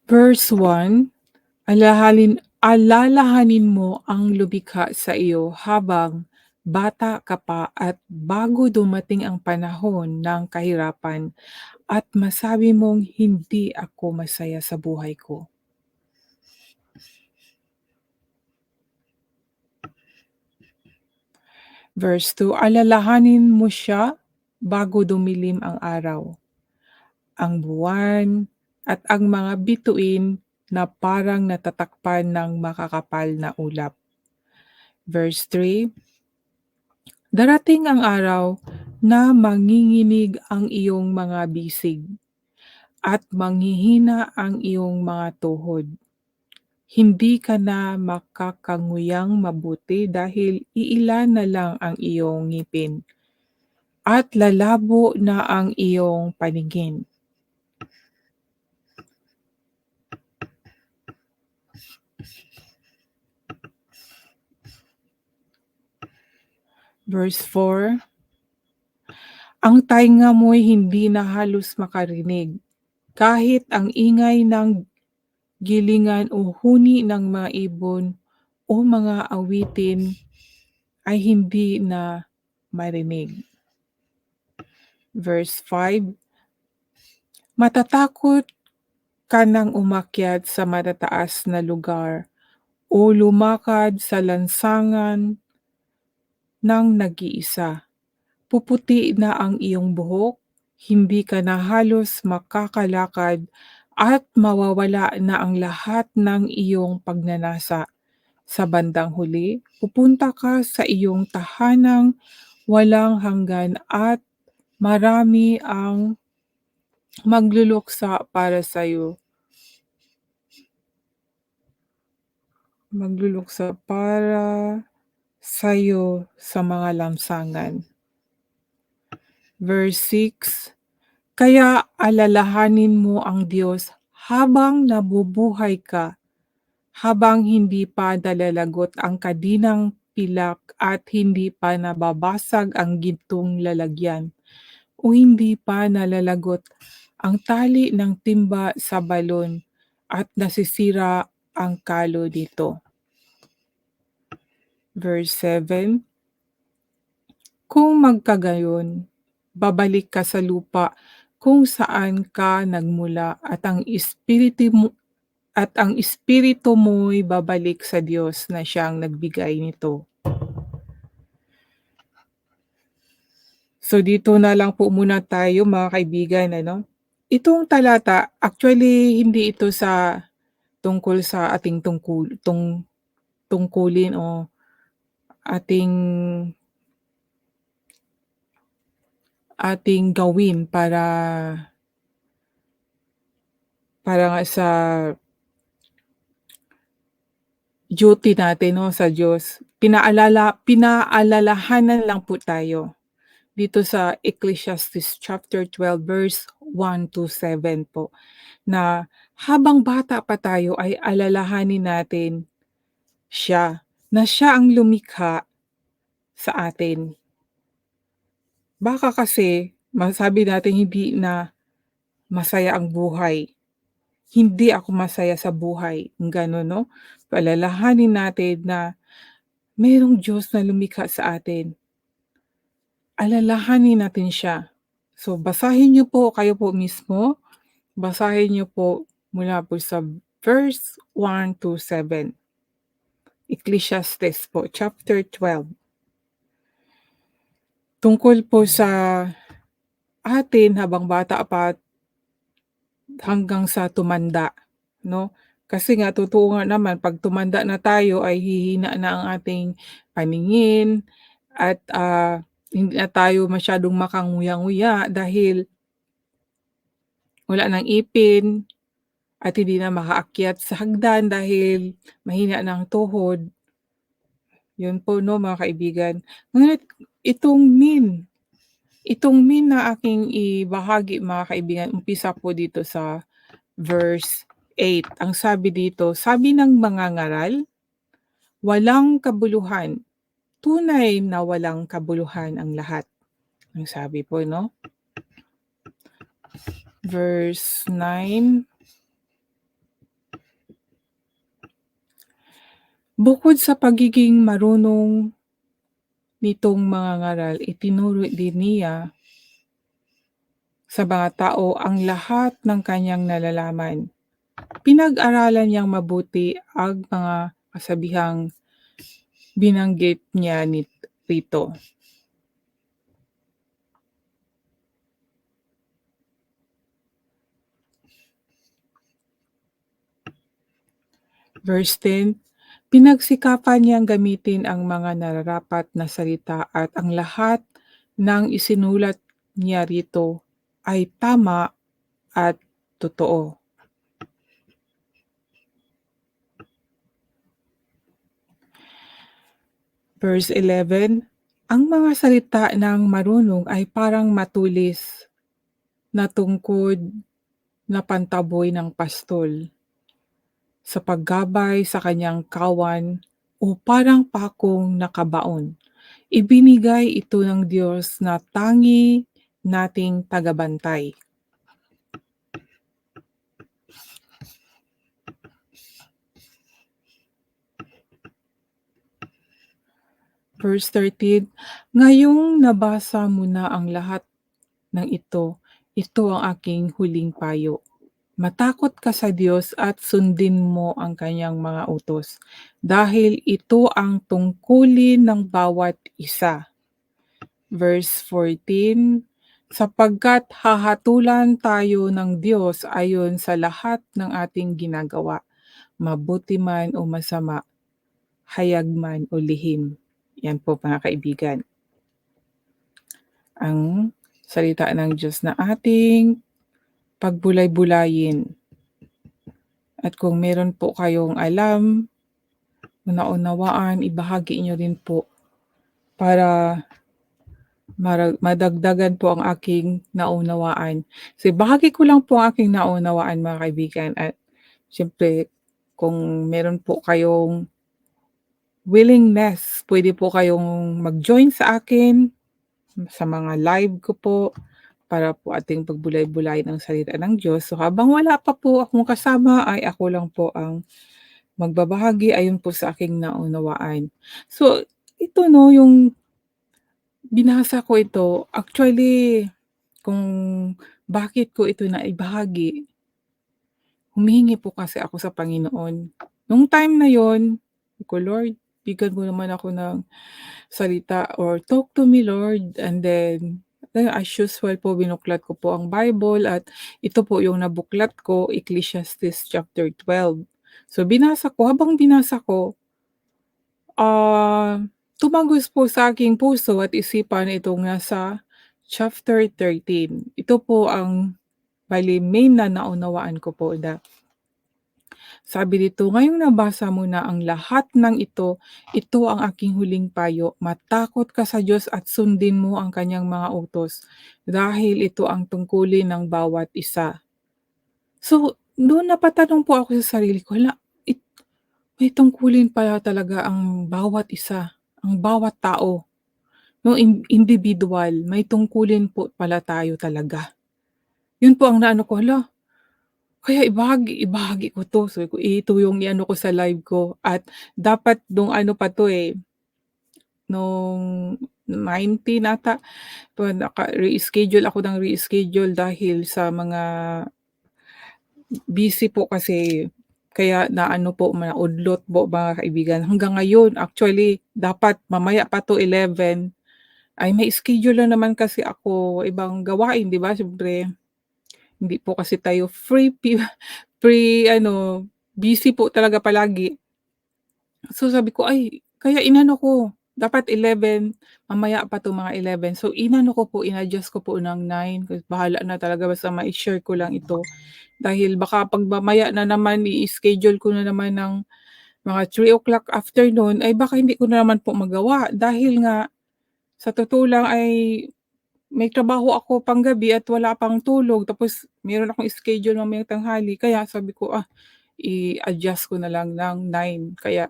Verse 1, alalahanin mo ang lumikha sa iyo habang bata ka pa at bago dumating ang panahon ng kahirapan at masabi mong hindi ako masaya sa buhay ko. Verse 2, alalahanin mo siya bago dumilim ang araw, ang buwan, at ang mga bituin na parang natatakpan ng makakapal na ulap. Verse 3, darating ang araw na manginginig ang iyong mga bisig at manghihina ang iyong mga tuhod. Hindi ka na makakanguyang mabuti dahil iilan na lang ang iyong ngipin at lalabo na ang iyong paningin. Verse 4, ang tainga mo'y hindi na halos makarinig, kahit ang ingay ng gilingan o huni ng mga ibon o mga awitin ay hindi na marinig. Verse 5, matatakot ka nang umakyat sa matataas na lugar o lumakad sa lansangan ng nag-iisa. Puputi na ang iyong buhok, hindi ka na halos makakalakad at mawawala na ang lahat ng iyong pagnanasa. Sa bandang huli, pupunta ka sa iyong tahanang walang hanggan at marami ang magluluksa para sa'yo. Magluluksa para sa'yo sa mga lansangan. Verse 6, kaya alalahanin mo ang Diyos habang nabubuhay ka, habang hindi pa nalalagot ang kadinang pilak at hindi pa nababasag ang gintong lalagyan, o hindi pa nalalagot ang tali ng timba sa balon at nasisira ang kalo nito. Verse 7, kung magkagayon, babalik ka sa lupa kung saan ka nagmula at ang espiritu mo'y babalik sa Diyos na siyang nagbigay nito. So dito na lang po muna tayo mga kaibigan, ano? Itong talata, actually hindi ito tungkol sa ating tungkulin o ating ating gawin para nga sa duty natin 'no, sa Diyos. Pinaalalahanan lang po tayo dito sa Ecclesiastes chapter 12 verse 1 to 7 po, na habang bata pa tayo ay alalahanin natin siya ang lumikha sa atin. Baka kasi masabi natin hindi na masaya ang buhay, hindi ako masaya sa buhay, gano'n 'no. Alalahanin natin na mayroong Diyos na lumikha sa atin. Alalahanin natin siya. So basahin niyo po, kayo po mismo, basahin niyo po mula po sa verse 1 to 7. Ecclesiastes po, chapter 12. Tungkol po sa atin habang bata pa hanggang sa tumanda, 'no? Kasi nga totoo nga naman 'pag tumanda na tayo ay hihina na ang ating paningin at, hindi na tayo masyadong makanguya-nguya dahil wala ng ipin at hindi na makaakyat sa hagdan dahil mahina na ang tuhod. 'Yun po 'no mga kaibigan. Ngunit itong mean, itong mean na aking ibahagi mga kaibigan, umpisa po dito sa verse 8. Ang sabi dito, sabi ng mga ngaral, walang kabuluhan, tunay na walang kabuluhan ang lahat. Ang sabi po 'no. Verse 9, Bukod sa pagiging marunong nitong mangangaral, itinuro din niya sa mga tao ang lahat ng kanyang nalalaman. Pinag-aralan niyang mabuti ang mga kasabihang binanggit niya rito. Verse 10, pinagsikapan niyang gamitin ang mga nararapat na salita at ang lahat ng isinulat niya rito ay tama at totoo. Verse 11, ang mga salita ng marunong ay parang matulis na tungkod na pantaboy ng pastol sa paggabay sa kanyang kawan o parang pakong nakabaon. Ibinigay ito ng Diyos na tangi nating tagabantay. Verse 13, ngayong nabasa mo na ang lahat ng ito ang aking huling payo. Matakot ka sa Diyos at sundin mo ang kanyang mga utos, dahil ito ang tungkulin ng bawat isa. Verse 14, sapagkat hahatulan tayo ng Diyos ayon sa lahat ng ating ginagawa, mabuti man o masama, hayag man o lihim. Yan po mga kaibigan, ang salita ng Diyos na ating pagbulay-bulayin. At kung meron po kayong alam, naunawaan, ibahagi niyo rin po para madagdagan po ang aking naunawaan. So, bahagi ko lang po ang aking naunawaan mga kaibigan at siyempre kung meron po kayong willingness, pwede po kayong mag-join sa akin sa mga live ko po para po ating pagbulay-bulay ng salita ng Diyos. So, habang wala pa po akong kasama ay ako lang po ang magbabahagi ayon po sa aking naunawaan. So, ito 'no, yung binasa ko ito, actually kung bakit ko ito naibahagi, humihingi po kasi ako sa Panginoon. Nung time na yon, sabi ko, "Lord, bigyan mo naman ako ng salita or talk to me Lord." And then, as usual po binuklat ko po ang Bible at ito po yung nabuklat ko, Ecclesiastes chapter 12. So binasa ko, habang binasa ko, tumagos po sa aking puso at isipan itong nasa chapter 13. Ito po ang bale main na naunawaan ko po na sabi dito, ngayong nabasa mo na ang lahat ng ito ang aking huling payo. Matakot ka sa Diyos at sundin mo ang kanyang mga utos, dahil ito ang tungkulin ng bawat isa. So, doon napatanong po ako sa sarili ko, hala, may tungkulin pala talaga ang bawat isa, ang bawat tao. No, individual, may tungkulin po pala tayo talaga. Yun po ang naano ko, hala, kaya ibahagi ko 'to. Sabi ko, ito yung i-ano ko sa live ko at dapat nung ano pa 'to, nung 19 ata, re-schedule ako ng re-schedule dahil sa mga busy po kasi. Kaya naano po, naudlot po mga kaibigan. Hanggang ngayon, actually dapat mamaya pa 'to 11, ay may schedule na naman kasi ako, ibang gawain 'di ba, siyempre hindi po kasi tayo free ano, busy po talaga palagi. So sabi ko, ay kaya inano ko, dapat 11, mamaya pa 'to mga 11. So inano ko po, in-adjust ko po ng 9, kasi bahala na talaga basta mai-share ko lang ito. Dahil baka 'pag mamaya na naman i-schedule ko na naman ng mga 3 o'clock afternoon, ay baka hindi ko na naman po magawa. Dahil nga sa totoo lang ay may trabaho ako panggabi at wala pang tulog, tapos meron akong schedule mamayang tanghali, kaya sabi ko, i-adjust ko na lang ng 9. Kaya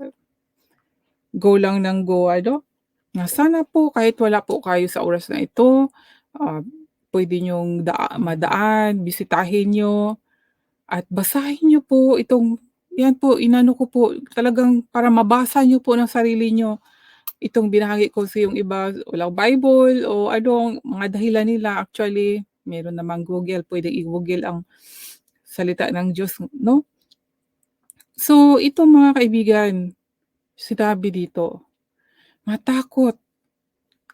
go lang ng go ano, na sana po kahit wala po kayo sa oras na ito, ah, puwede niyong madaan, bisitahin niyo at basahin niyo po itong yan po inano ko po talagang para mabasa niyo po ng sarili niyo itong binahagi ko sa yung iba walang Bible o ano, mga dahilan nila actually meron namang Google, puwedeng i-Google ang salita ng Diyos 'no. So ito mga kaibigan, sinabi dito, matakot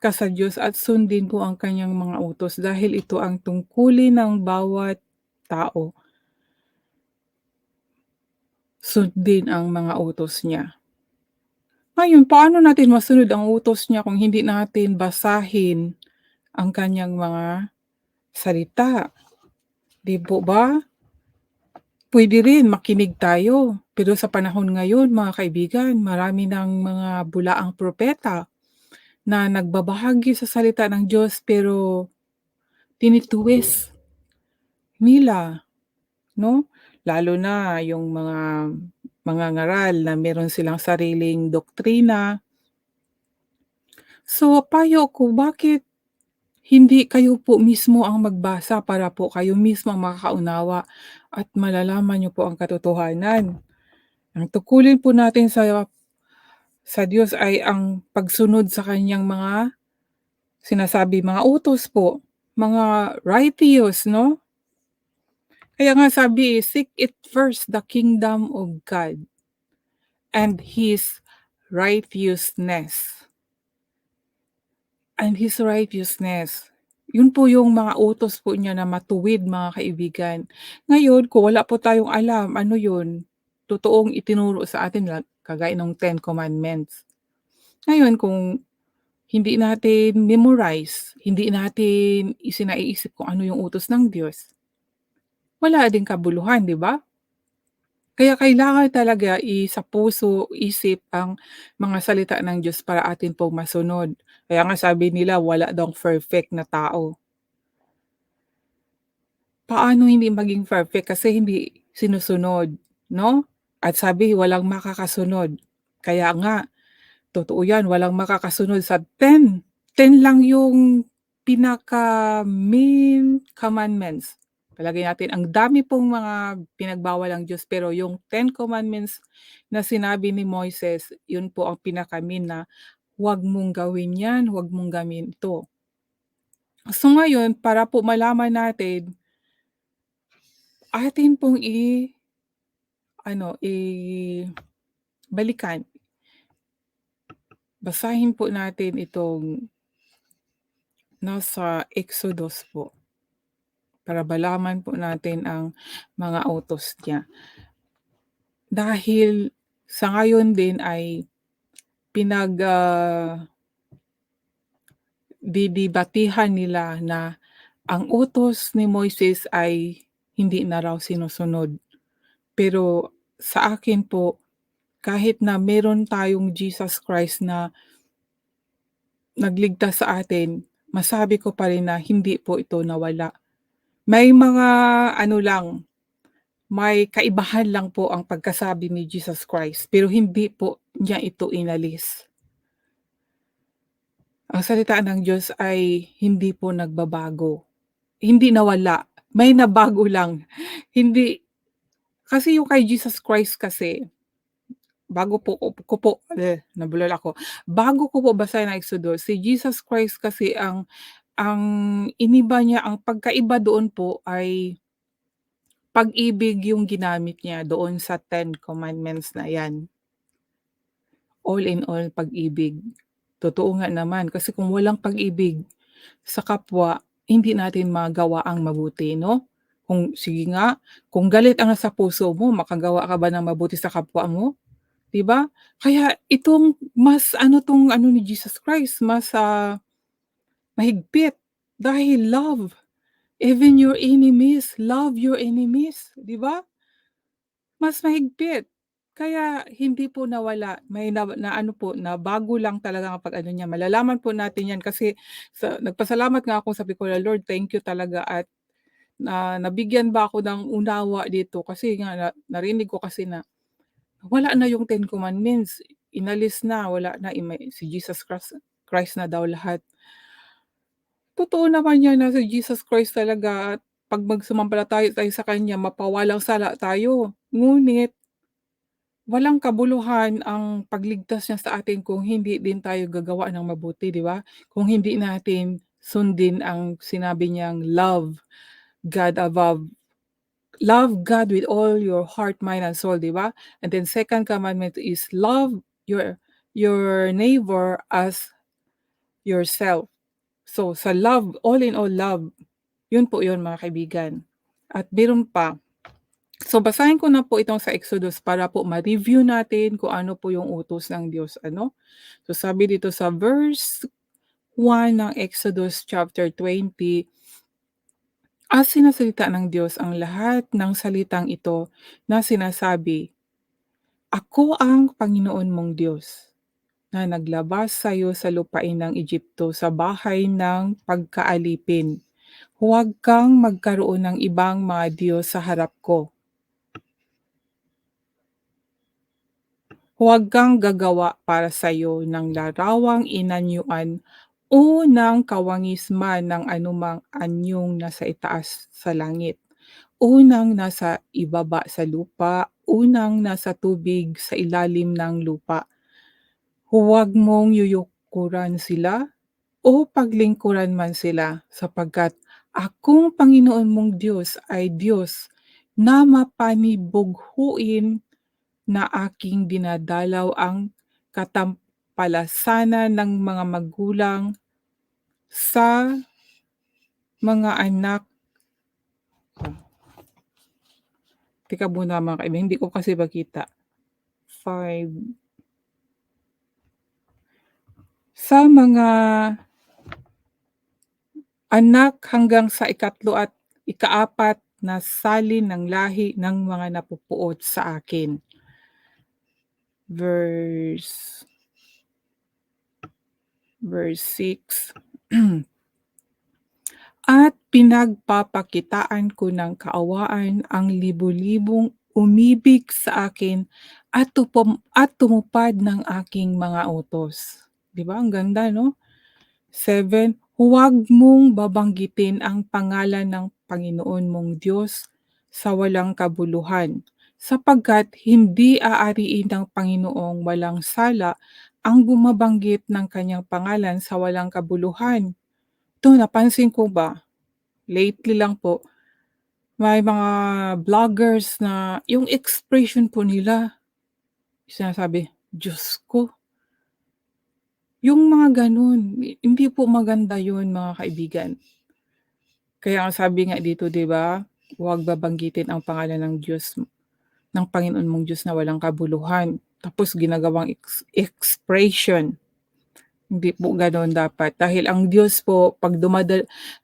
ka sa Diyos at sundin mo ang kanyang mga utos dahil ito ang tungkulin ng bawat tao, sundin ang mga utos niya. Ngayon, paano natin masunod ang utos niya kung hindi natin basahin ang kanyang mga salita, 'di po ba? Puwede rin makinig tayo, pero sa panahon ngayon mga kaibigan, marami ng mga bulaang propeta na nagbabahagi sa salita ng Diyos pero tinitwist nila 'no? Lalo na yung mga mangangaral na meron silang sariling doktrina. So, payo ko bakit hindi kayo po mismo ang magbasa para po kayo mismo ang makakaunawa at malalaman niyo po ang katotohanan. Ang tungkulin po natin sa Diyos ay ang pagsunod sa kaniyang mga sinasabi, mga utos po, mga righteous 'no? Kaya nga sabi, "Seek it first the kingdom of God and His righteousness." And His righteousness. Yun po yung mga utos po niya na matuwid mga kaibigan. Ngayon kung wala po tayong alam ano yun, totoong itinuro sa atin kagaya nung Ten Commandments. Ngayon kung hindi natin memorize, hindi natin isinaiisip kung ano yung utos ng Diyos, wala ding kabuluhan, 'di ba? Kaya kailangan talaga sa puso, isip ang mga salita ng Diyos para atin pong masunod. Kaya nga sabi nila wala daw perfect na tao. Paano hindi maging perfect kasi hindi sinusunod, 'no? At sabi walang makakasunod. Kaya nga, totoo 'yan, walang makakasunod sa 10. 10 lang yung pinaka-main commandments. Palagay natin ang dami pong mga pinagbawal ang Diyos pero yung 10 commandments na sinabi ni Moises, yun po ang pinaka-main na huwag mong gawin 'yan, huwag mong gawin ito. So ngayon para po malaman natin, atin pong ano, balikan, basahin po natin itong nasa Exodus po. Para malaman po natin ang mga utos niya. Dahil sa ngayon din ay didebatehan nila na ang utos ni Moises ay hindi na raw sinusunod. Pero sa akin po, kahit na meron tayong Jesus Christ na nagligtas sa atin, masabi ko pa rin na hindi po ito nawala. May mga ano lang, may kaibahan lang po ang pagkasabi ni Jesus Christ, pero hindi po niya ito inalis. Ang salita ng Diyos ay hindi po nagbabago, hindi nawala, may nabago lang. Hindi kasi yung kay Jesus Christ kasi, bago po nabulol ako. Bago ko po basahin ang Exodus, si Jesus Christ kasi ang iniba niya, ang pagkaiba doon po ay pag-ibig yung ginamit niya doon sa 10 commandments na 'yan. All in all pag-ibig. Totoo nga naman kasi kung walang pag-ibig sa kapwa, hindi natin magawa ang mabuti 'no? Kung sige nga, kung galit ang nasa puso mo makagawa ka ba ng mabuti sa kapwa mo, 'di ba? Kaya itong mas ano 'tong ano ni Jesus Christ mas, mahigpit dahil love, even your enemies, love your enemies, 'di ba? Mas mahigpit. Kaya hindi po nawala, may na ano po, nabago lang talaga kapag ano niya, malalaman po natin 'yan kasi nagpasalamat nga ako sabi ko na, "Lord thank you talaga at nabigyan ba ako ng unawa dito." Kasi nga narinig ko kasi na wala na yung 10 commandments, inalis na, wala na, si Jesus Christ na daw lahat. Totoo naman 'yan na si Jesus Christ talaga at 'pag tayo sa kanya mapawalang sala tayo. Ngunit walang kabuluhan ang pagligtas niya sa atin kung hindi din tayo gagawa ng mabuti, 'di ba? Kung hindi natin sundin ang sinabi niyang God above love God with all your heart, mind, and soul, 'di ba? And then second commandment is love your neighbor as yourself. So, sa love, all in all love, yun po yun mga kaibigan. At meron pa, so basahin ko na po itong sa Exodus para po ma-review natin kung ano po yung utos ng Diyos, ano. So sabi dito sa verse 1 ng Exodus chapter 20, sinasalita ng Diyos ang lahat ng salitang ito na sinasabi, "Ako ang Panginoon mong Diyos, na naglabas sa iyo sa lupain ng Egypto sa bahay ng pagkaalipin. Huwag kang magkaroon ng ibang mga Diyos sa harap ko. Huwag kang gagawa para sa iyo ng larawang inanyuan o ng kawangisman ng anumang anyong nasa itaas sa langit, o ng nasa ibaba sa lupa, o ng nasa tubig sa ilalim ng lupa. Huwag mong yuyukuran sila o paglingkuran man sila, sapagkat akong Panginoon mong Diyos ay Diyos na mapanibughuin, na aking dinadalaw ang katampalasanan ng mga magulang sa mga anak." Teka muna mga kaibigan, hindi ko kasi makita. 5, sa mga anak hanggang sa ikatlo at ikaapat na salin ng lahi ng mga napupuot sa akin. Verse 6. At pinagpapakitaan ko ng kaawaan ang libu-libong umibig sa akin at tumupad ng aking mga utos. 'Di ba ang ganda 'no? 7, huwag mong babanggitin ang pangalan ng Panginoon mong Diyos sa walang kabuluhan, sapagkat hindi aariin ng Panginoong walang sala ang bumabanggit ng kanyang pangalan sa walang kabuluhan. 'To napansin ko ba, lately lang po, may mga vloggers na yung expression po nila, sinasabi, "Diyos ko." Yung mga gano'n, hindi po maganda yun mga kaibigan. Kaya nga sabi nga dito 'di ba, huwag babanggitin ang pangalan ng Diyos, ng Panginoon mong Diyos na walang kabuluhan, tapos ginagawang expression. Hindi po gano'n dapat, dahil ang Diyos po 'pag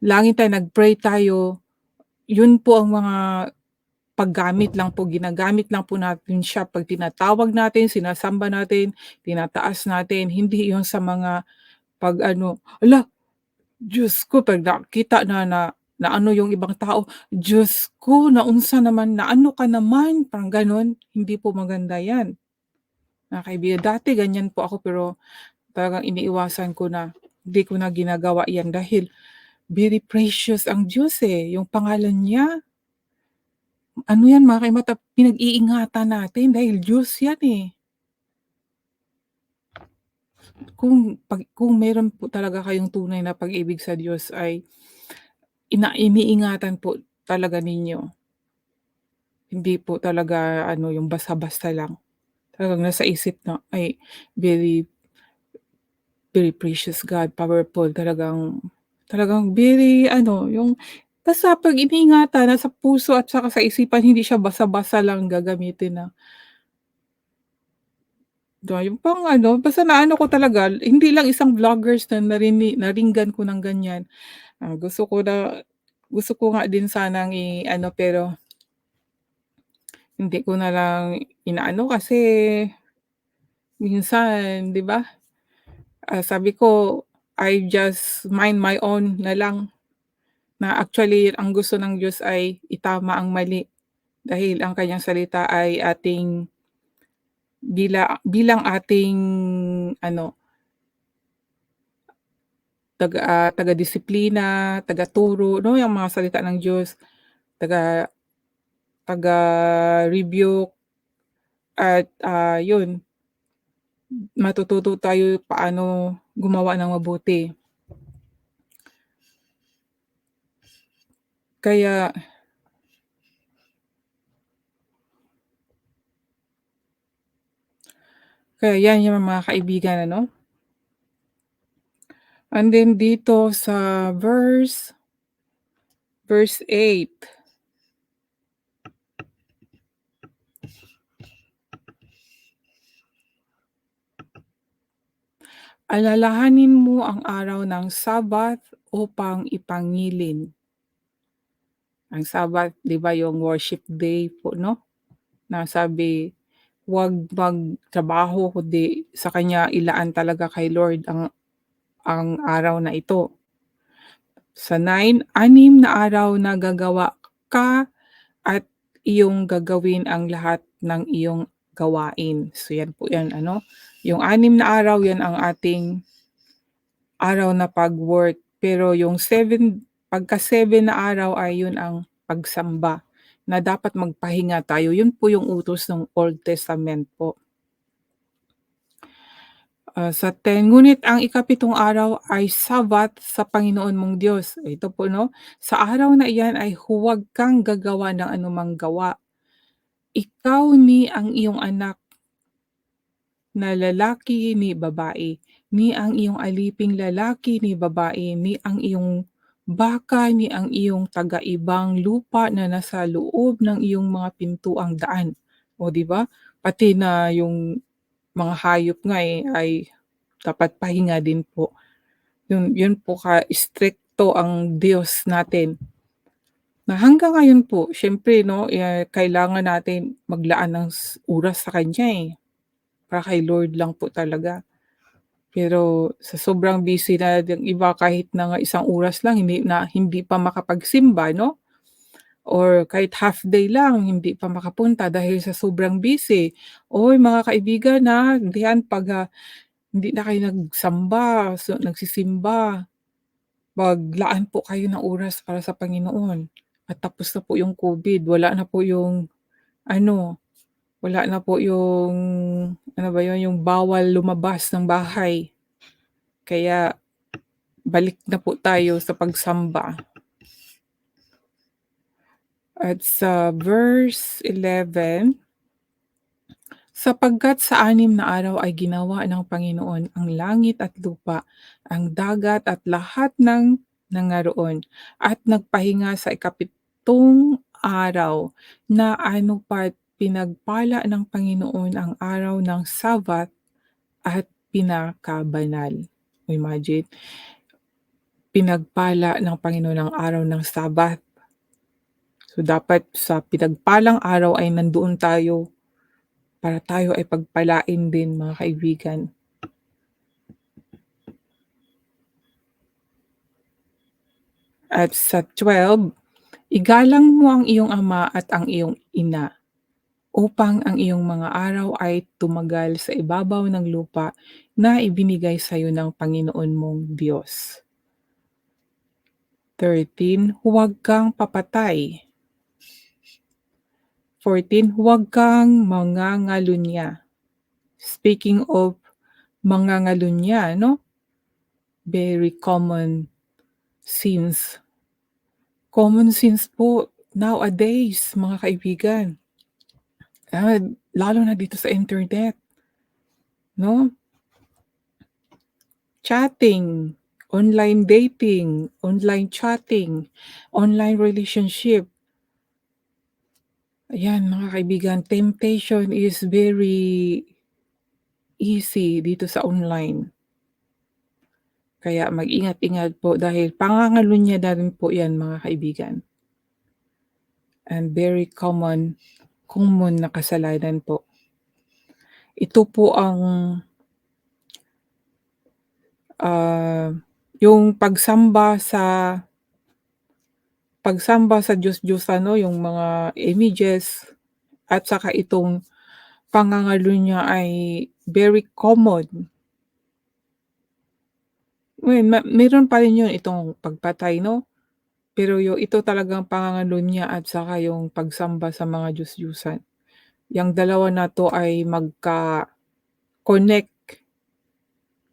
lagi tayo nag-pray tayo, yun po ang mga paggamit lang po, ginagamit lang po natin siya 'pag tinatawag natin, sinasamba natin, tinataas natin, hindi yun sa mga 'pag ano, "Hala, Diyos ko," 'pag nakita na ano yung ibang tao, "Diyos ko, naunsa naman, naano ka naman," parang gano'n. Hindi po maganda 'yan, mga kaibigan. Dati ganyan po ako pero talagang iniiwasan ko na, hindi ko na ginagawa 'yan dahil very precious ang Diyos, eh, yung pangalan niya. Ano 'yan mga kaimata, pinag-iingatan natin dahil Diyos 'yan, eh. Kung meron po talaga kayong tunay na pag-ibig sa Diyos ay iniingatan po talaga ninyo. Hindi po talaga ano yung basta-basta lang. Talagang nasa isip na, ay, very, very precious God, powerful, talagang talagang very ano, yung basta 'pag iniingatan nasa puso at saka sa isipan, hindi siya basta-basta lang gagamitin na, 'di ba, yung pang ano, basta naano ko talaga, hindi lang isang vloggers na naringgan ko ng ganyan. Gusto ko nga din sanang i-ano, pero hindi ko na lang inaano kasi minsan 'di ba, sabi ko, I just mind my own na lang, na actually ang gusto ng Diyos ay itama ang mali, dahil ang kanyang salita ay ating bilang ating ano, taga-disiplina, taga-turo 'no, yung mga salita ng Diyos, taga taga-rebuke, at, 'yun matututo tayo paano gumawa ng mabuti. Kaya kaya 'yan yung mga kaibigan ano. And then dito sa verse 8, "Alalahanin mo ang araw ng Sabbath upang ipangilin." Ang Sabbath 'di ba yung worship day po 'no, na sabi, "Huwag magtrabaho kundi sa kanya ilaan talaga kay Lord ang araw na ito." Sa 9, 6 na araw na gagawa ka at iyong gagawin ang lahat ng iyong gawain. So yan po yan ano, yung 6 na araw yan ang ating araw na pag-work, pero yung 7 na araw ay yun ang pagsamba na dapat magpahinga tayo, yun po yung utos ng Old Testament po. Sa 10, ngunit ang ikapitong araw ay Sabbath sa Panginoon mong Diyos. Ito po 'no, sa araw na iyan ay huwag kang gagawa ng anumang gawa. Ikaw ni ang iyong anak na lalaki ni babae, ni ang iyong aliping lalaki ni babae, ni ang iyong baka, ni ang iyong taga-ibang lupa na nasa loob ng iyong mga pintuang daan. O 'di ba? Pati na yung mga hayop nga, ay dapat pahinga din po. Yun po ka-istrikto ang Diyos natin. Na hanggang ngayon po siyempre 'no, kailangan natin maglaan ng oras sa kanya, para kay Lord lang po talaga. Pero sa sobrang busy na yung iba kahit na nga isang oras lang hindi pa makapagsimba 'no, or kahit half day lang hindi pa makapunta dahil sa sobrang busy. Uy mga kaibigan, diyan 'pag, hindi na kayo nagsamba, nagsisimba, maglaan po kayo ng oras para sa Panginoon at tapos na po yung COVID, wala na po yung ano, wala na po yung ano ba yun, yung bawal lumabas ng bahay. Kaya balik na po tayo sa pagsamba. At sa verse 11, "Sapagkat sa 6 na araw ay ginawa ng Panginoon ang langit at lupa, ang dagat at lahat ng nangaroon, at nagpahinga sa ikapitong araw na ano pa't pinagpala ng Panginoon ang araw ng Sabbath at pinakabanal." Imagine, pinagpala ng Panginoon ang araw ng Sabbath. So, dapat sa pinagpalang araw ay nandoon tayo para tayo ay pagpalain din mga kaibigan. At sa 12, "Igalang mo ang iyong ama at ang iyong ina, upang ang iyong mga araw ay tumagal sa ibabaw ng lupa na ibinigay sa iyo ng Panginoon mong Diyos." 13, "Huwag kang papatay." 14, "Huwag kang mangangalunya." Speaking of mangangalunya 'no, very common sins po nowadays mga kaibigan. Ah, Lalo na dito sa internet 'no, chatting, online dating, online chatting, online relationship. Ayan mga kaibigan, temptation is very easy dito sa online. Kaya mag-ingat-ingat po dahil pangangalunya na rin po 'yan mga kaibigan, and very common na kasalanan po. Ito po ang, ah, yung pagsamba sa Diyos-Diyosan 'no, yung mga images at saka itong pangangalunya ay very common. Well, meron pa rin yun itong pagpatay 'no, pero ito talagang pangangalunya at saka yung pagsamba sa mga Diyos-Diyusan. yang dalawa na 'to ay connect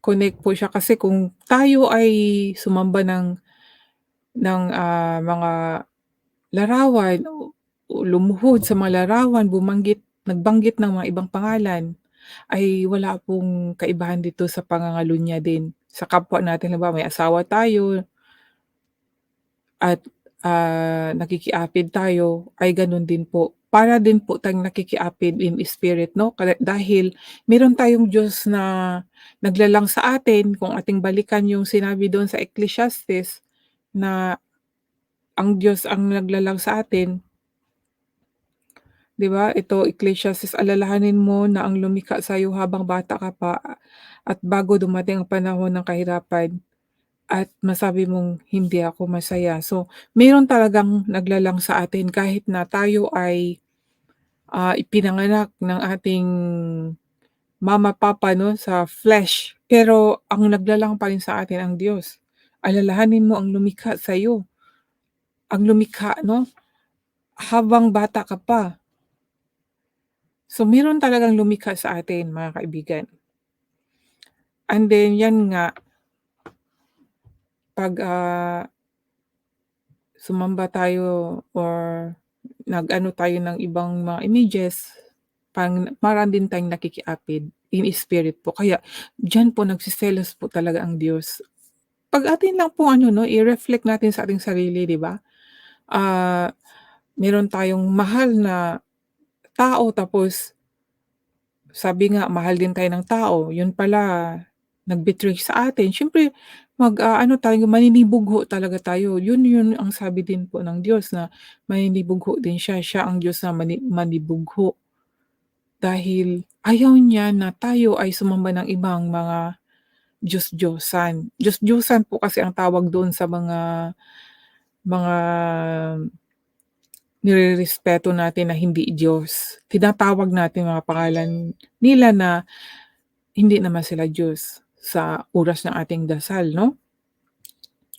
connect po siya kasi kung tayo ay sumamba ng mga larawan o lumuhod sa mga larawan, nagbanggit ng mga ibang pangalan, ay wala pong kaibahan dito sa pangangalunya din sa kapwa natin. Halimbawa, may asawa tayo at, nakikiapid tayo, ay gano'n din po. Para din po tayong nakikiapid in spirit 'no, dahil meron tayong Diyos na naglalang sa atin. Kung ating balikan yung sinabi do'n sa Ecclesiastes na ang Diyos ang naglalang sa atin, 'di ba? Ito Ecclesiastes, "Alalahanin mo na ang lumikha sa'yo habang bata ka pa at bago dumating ang panahon ng kahirapan at masabi mong, 'Hindi ako masaya.'" So, meron talagang naglalang sa atin kahit na tayo ay, ipinanganak ng ating mama, papa 'no, sa flesh, pero ang naglalang pa rin sa atin ang Diyos. Alalahanin mo ang lumikha sa'yo, ang lumikha 'no, habang bata ka pa. So, meron talagang lumikha sa atin mga kaibigan. And then 'yan nga, 'pag, sumamba tayo or nag-ano tayo ng ibang mga images, parang din tayong nakikiapid in spirit po. Kaya diyan po nagseselos po talaga ang Diyos. 'Pag atin lang po ano 'no, i-reflect natin sa ating sarili, 'di ba? Ah, Meron tayong mahal na tao tapos sabi nga mahal din tayo ng tao, yun pala nag-betray sa atin, siyempre ano tayo, maninibugho talaga tayo. Yun ang sabi din po ng Diyos na maninibugho din siya, siya ang Diyos na manibugho. Dahil ayaw niya na tayo ay sumamba ng ibang mga Diyos-Diyosan. Diyos-Diyosan po kasi ang tawag doon sa mga nirerespeto natin na hindi Diyos. Tinatawag natin mga pangalan nila na hindi naman sila Diyos sa oras ng ating dasal 'no?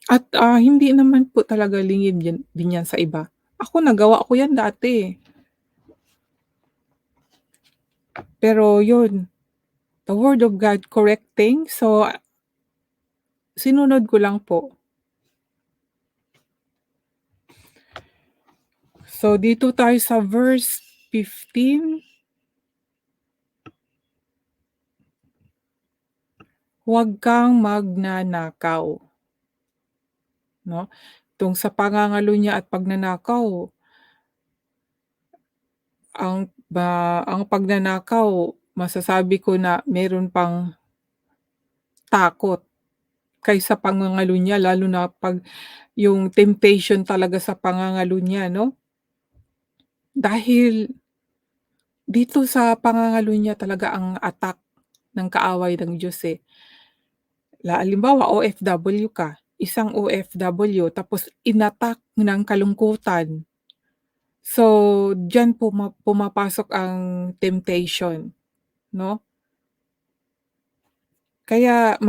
At, hindi naman po talaga lingid din 'yan sa iba. Ako nagawa ko 'yan dati, pero 'yun, the word of God correcting, so sinunod ko lang po. So dito tayo sa verse 15, "Huwag kang magnanakaw." 'No, tungkol sa pangangalunya at pagnanakaw, ang pagnanakaw masasabi ko na meron pang takot kaysa pangangalunya, lalo na 'pag yung temptation talaga sa pangangalunya 'no? Dahil dito sa pangangalunya talaga ang attack ng kaaway ng Diyos, eh. Halimbawa OFW ka, isang OFW tapos inattack ng kalungkutan. So, diyan pumapasok ang temptation 'no? Kaya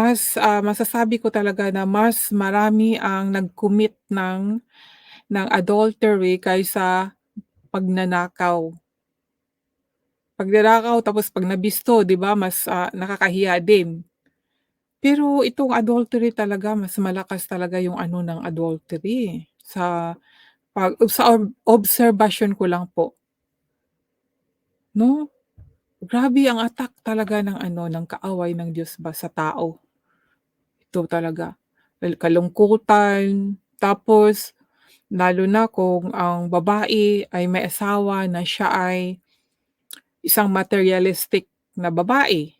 masasabi ko talaga na mas marami ang nag-commit ng adultery kaysa pagnanakaw. Pagnanakaw tapos 'pag nabisto 'di ba mas, nakakahiya din. Pero itong adultery talaga mas malakas talaga yung ano ng adultery, sa obserbasyon ko lang po 'no. Grabe ang attack talaga ng ano, ng kaaway ng Diyos ba sa tao. Ito talaga, kalungkutan, tapos lalo na kung ang babae ay may asawa na siya ay isang materialistic na babae.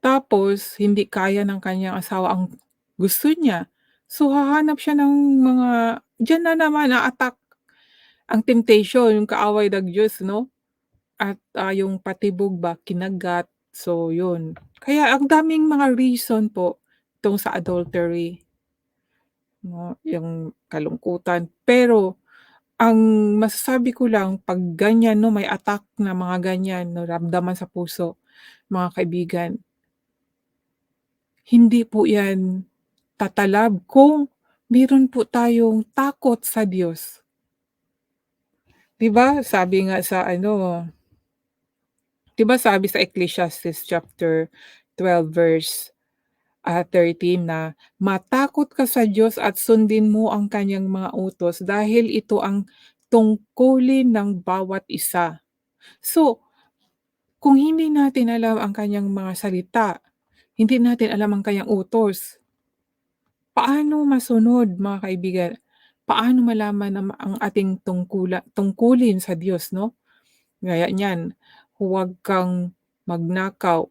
Tapos hindi kaya ng kanyang asawa ang gusto niya. So, hahanap siya ng mga diyan na naman a-attack ang temptation, yung kaaway ng Diyos 'no, at, yung patibog ba, kinagat, so yun. Kaya ang daming mga reason po tungkol sa adultery 'no, yung kalungkutan. Pero ang masasabi ko lang 'pag ganyan 'no, may attack na mga ganyan, naramdaman sa puso, mga kaibigan, hindi po 'yan tatalab kung meron po tayong takot sa Diyos. 'Di ba sabi nga sa ano, 'Di ba sabi sa Ecclesiastes chapter 12 verse 13 na, "Matakot ka sa Diyos at sundin mo ang kanyang mga utos dahil ito ang tungkulin ng bawat isa." So, kung hindi natin alam ang kanyang mga salita, hindi natin alam ang kanyang utos, paano masunod mga kaibigan? Paano malaman na ang ating tungkulin sa Diyos 'no? Gaya niyan, huwag kang magnakaw.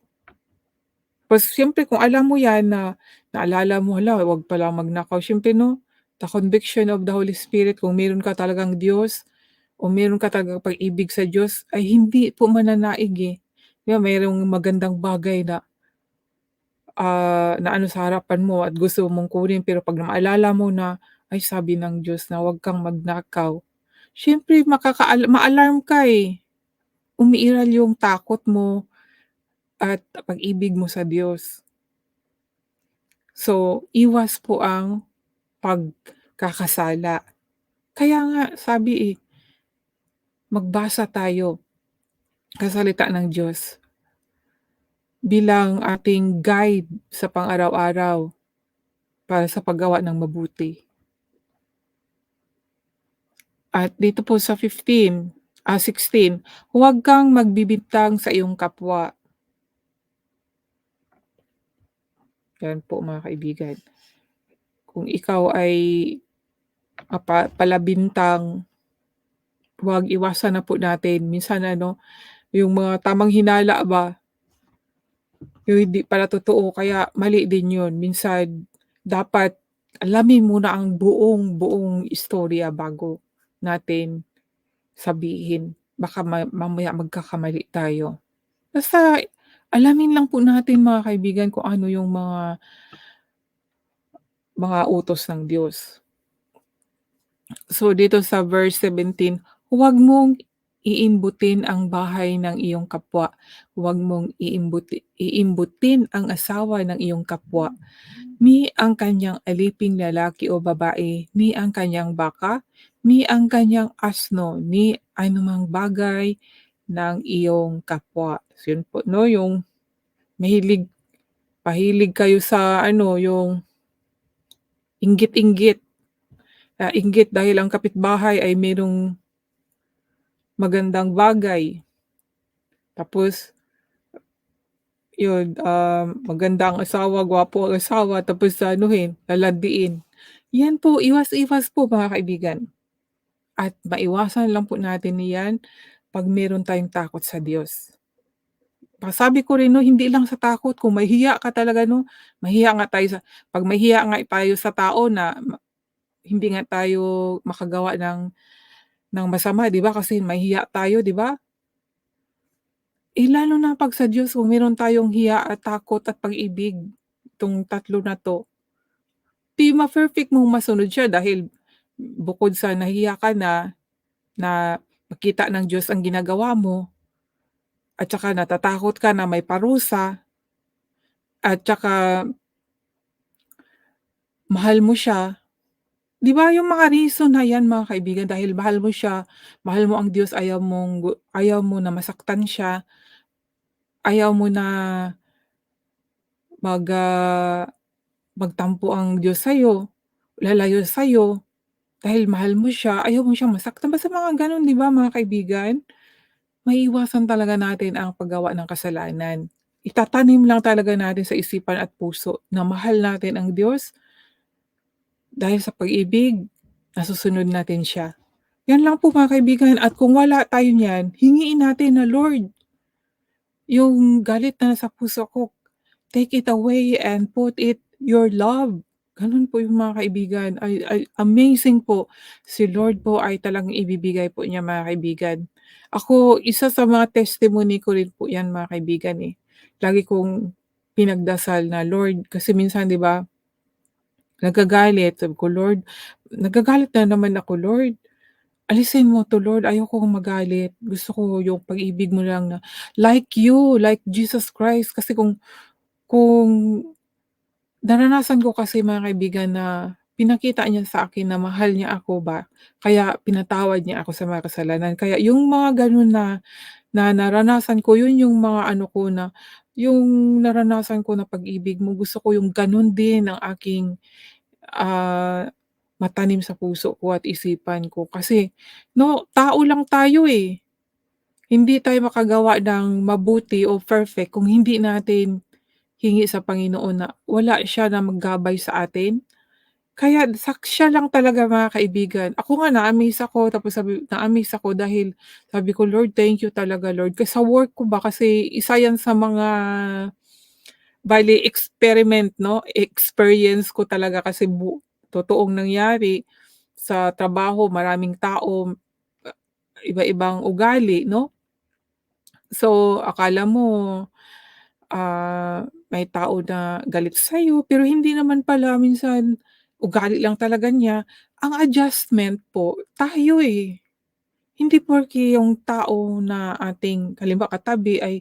Tapos siyempre kung alam mo 'yan na naalala mo, hala, huwag pala magnakaw, siyempre 'no, the conviction of the Holy Spirit kung meron ka talagang Diyos o meron ka talagang pag-ibig sa Diyos ay hindi po mananaig, eh. 'Di ba mayroong magandang bagay na, na ano sa harapan mo at gusto mong kunin pero 'pag maalala mo na, ay sabi ng Diyos na huwag kang magnakaw, siyempre ma-alarm ka, eh. Umiiral yung takot mo at pag-ibig mo sa Diyos. So, iwas po ang pagkakasala. Kaya nga sabi, eh, magbasa tayo sa salita ng Diyos bilang ating guide sa pang-araw-araw para sa paggawa ng mabuti. At dito po sa 16, huwag kang magbibintang sa iyong kapwa. Yan po mga kaibigan. Kung ikaw ay palabintang, huwag, iwasan na po natin. Minsan ano, yung mga tamang hinala ba, yung hindi pala totoo kaya mali din yun. Minsan dapat alamin muna ang buong istorya bago natin sabihin. Baka mamaya magkakamali tayo. Basta alamin lang po natin mga kaibigan kung ano yung mga utos ng Diyos. So dito sa verse 17, huwag mong iimbutin ang bahay ng iyong kapwa. Huwag mong iimbutin ang asawa ng iyong kapwa, ni ang kanyang aliping lalaki o babae, ni ang kanyang baka, ni ang kanyang asno, ni anumang bagay ng iyong kapwa. So yun po 'no, yung pahilig kayo sa ano, yung inggit-inggit. Inggit dahil ang kapitbahay ay merong magandang bagay, tapos yun, maganda ang asawa, gwapo ang asawa, tapos aanuhin, lalandiin. Yan po, iwas-iwas po mga kaibigan, at maiwasan lang po natin yan 'pag meron tayong takot sa Diyos. Sabi ko rin 'no, hindi lang sa takot, kung mahihiya ka talaga 'no, mahiya nga tayo 'pag mahiya nga tayo sa tao na hindi nga tayo makagawa ng masama, 'di ba, kasi mahihiya tayo, 'di ba? Eh, lalo na 'pag sa Diyos kung meron tayong hiya at takot at pag-ibig, itong tatlo na 'to, 'di ma-perfect mong masunod siya dahil bukod sa nahiya ka na makita ng Diyos ang ginagawa mo at saka natatakot ka na may parusa at saka mahal mo siya, 'di ba yung mga reason na 'yan mga kaibigan, dahil mahal mo siya, mahal mo ang Diyos, ayaw mo na masaktan siya, ayaw mo na mag, magtampo ang Diyos sa'yo, lalayo sa'yo. Dahil mahal mo siya, ayaw mo siyang masaktan, basta mga gano'n 'di ba mga kaibigan? Maiiwasan talaga natin ang paggawa ng kasalanan. Itatanim lang talaga natin sa isipan at puso na mahal natin ang Diyos, dahil sa pag-ibig, nasusunod natin siya. 'Yan lang po mga kaibigan, at kung wala tayo niyan, hingiin natin na, "Lord, yung galit na nasa puso ko, take it away and put it your love." Gano'n po yung mga kaibigan, ay amazing po. Si Lord po ay talagang ibibigay po niya mga kaibigan. Ako, isa sa mga testimony ko rin po 'yan mga kaibigan, eh. Lagi kong pinagdasal na, Lord, kasi minsan 'di ba, nagagalit, sabi ko, "Lord, nagagalit na naman ako, Lord. Alisin mo 'to, Lord, ayokong magalit. Gusto ko yung pag-ibig mo lang na like you, like Jesus Christ." Kasi kung naranasan ko kasi mga kaibigan na pinakita niya sa akin na mahal niya ako ba, kaya pinatawad niya ako sa mga kasalanan. Kaya yung mga gano'n na na naranasan ko, yun yung mga ano ko na, yung naranasan ko na pag-ibig mo, gusto ko yung gano'n din ang aking, matanim sa puso ko at isipan ko. Kasi 'no, tao lang tayo, eh. Hindi tayo makagawa ng mabuti o perfect kung hindi natin hingi sa Panginoon na wala siya na maggabay sa atin. Kaya siya lang talaga mga kaibigan. Ako nga na-amaze ako, tapos na-amaze ako dahil sabi ko, "Lord, thank you talaga Lord." Kasi sa work ko ba, kasi isa yan sa mga bale experiment 'no, experience ko talaga kasi totoong nangyari. Sa trabaho maraming tao, iba-ibang ugali 'no. So akala mo, may tao na galit sa'yo, pero hindi naman pala, minsan ugali lang talaga niya. Ang adjustment po tayo, eh. Hindi porke yung tao na ating halimbawa katabi ay,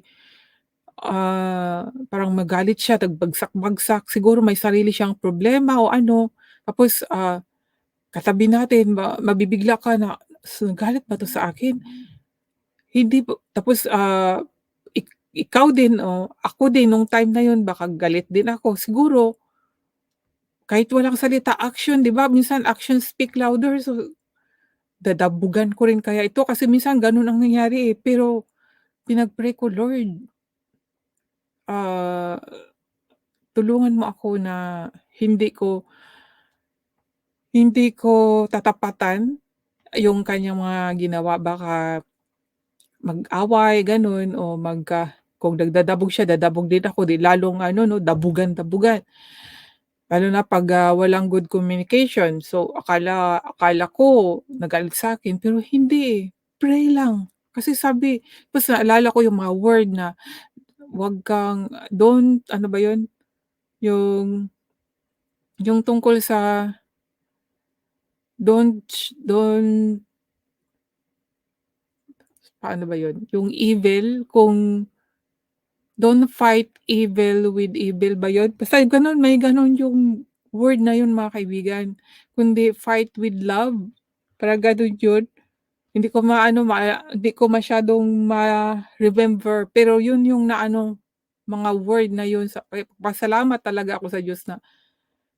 parang magalit siya, nagbagsak-bagsak, siguro may sarili siyang problema o ano, tapos, katabi natin mabibigla ka na, "Nagalit ba 'to sa akin?" Hindi po tapos, ikaw din o ako din nung time na yun baka galit din ako. Siguro kahit walang salita, action, 'di ba minsan actions speak louder, so dadabugan ko rin kaya ito kasi minsan gano'n ang nangyari, eh. Pero pinag-pray ko, "Lord, ah, tulungan mo ako na hindi ko hindi ko tatapatan yung kanyang mga ginawa." Baka mag-away gano'n o kung nagdadabog siya, dadabog din ako, 'di lalong ano 'no, dabugan-dabugan. Lalo na 'pag, walang good communication. So akala ko nagalit sa'kin pero hindi, eh, pray lang. Kasi sabi ta's naalala ko yung mga word na wag kang don't ano ba yun, yung tungkol sa don't paano ba yun, yung evil kung don't fight evil with evil ba yun? Basta gano'n, may gano'n yung word na yun mga kaibigan, kundi fight with love, parang gano'n yun. Hindi ko masyadong ma-remember, pero yun yung naano, mga word na yun pasalamat talaga ako sa Diyos na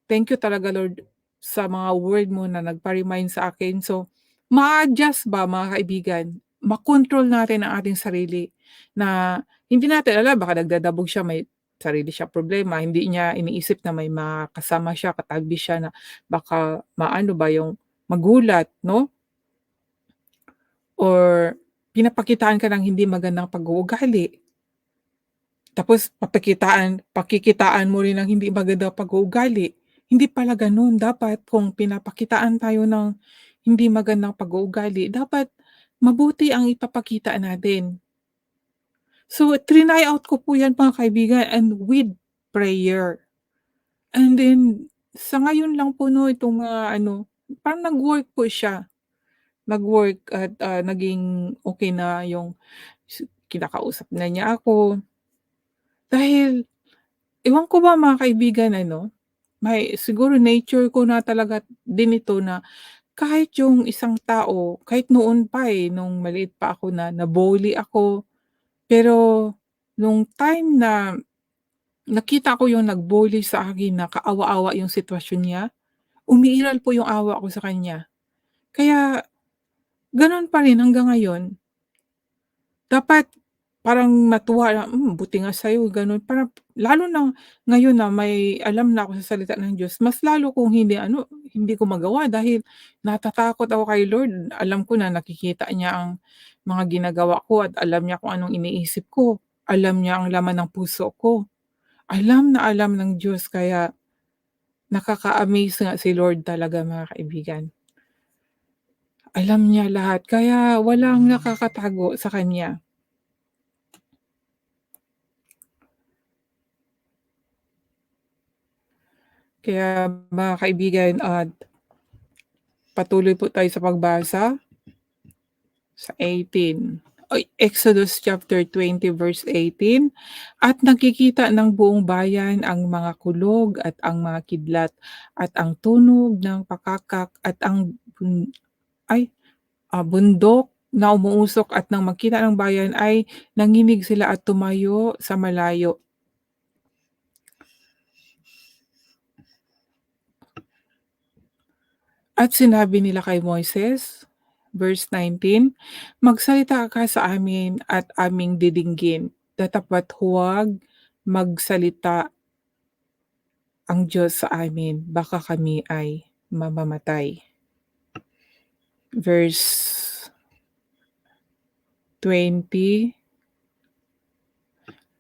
thank you talaga Lord sa mga word mo na nagpa-remind sa akin. So, ma-adjust ba mga kaibigan, makontrol natin ang ating sarili na hindi natin alam baka nagdadabog siya, may sarili siya problema, hindi niya iniisip na may mga kasama siya, katabi siya na baka maano ba yung magulat 'no, or pinapakitaan ka ng hindi magandang pag-uugali. Tapos pakikitaan mo rin ng hindi magandang pag-uugali. Hindi pala gano'n, dapat kung pinapakitaan tayo ng hindi magandang pag-uugali, dapat mabuti ang ipapakita natin. So, triny out ko po 'yan mga kaibigan, and with prayer. And then sa ngayon lang po 'no, itong mga ano, parang nag-work po siya. Nag-work at, naging okey na yung kinakausap na niya ako. Dahil ewan ko ba mga kaibigan ano, may siguro nature ko na talaga din ito na kahit yung isang tao, kahit noon pa, nung maliit pa ako na na-bully ako, pero nung time na nakita ko yung nag-bully sa akin na kaawa-awa yung sitwasyon niya, umiiral po yung awa ko sa kanya. Kaya gano'n pa rin hanggang ngayon. Dapat parang matuwa na, buti nga sa'yo gano'n, parang lalo na ngayon na may alam na ako sa salita ng Diyos, mas lalo kong hindi ano, hindi ko magawa dahil natatakot ako kay Lord. Alam ko na nakikita niya ang mga ginagawa ko at alam niya kung anong iniisip ko, alam niya ang laman ng puso ko. Alam na alam ng Diyos, kaya nakaka-amaze nga si Lord talaga mga kaibigan. Alam niya lahat kaya walang nakakatago sa kanya. Kaya mga kaibigan at patuloy po tayo sa pagbasa sa 18. Exodus chapter 20 verse 18, "At nakikita ng buong bayan ang mga kulog at ang mga kidlat at ang tunog ng pakakak at ang ay, bundok na umuusok at nang makita ng bayan ay nanginig sila at tumayo sa malayo." At sinabi nila kay Moises, verse 19, "Magsalita ka sa amin at aming didinggin, tatapat huwag magsalita ang Diyos sa amin, baka kami ay mamamatay." Verse 20,